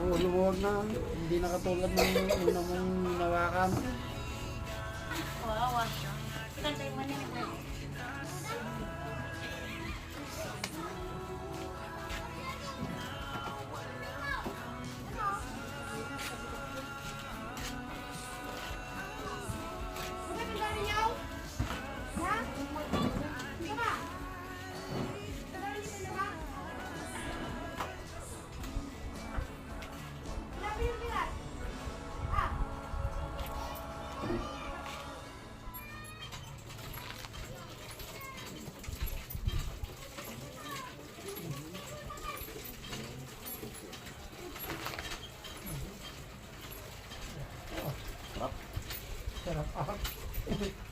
Lumuwag na. Hindi na katulad ng una mong hinawakan. Kawawa siya. Kantay mo na yun. Sarap.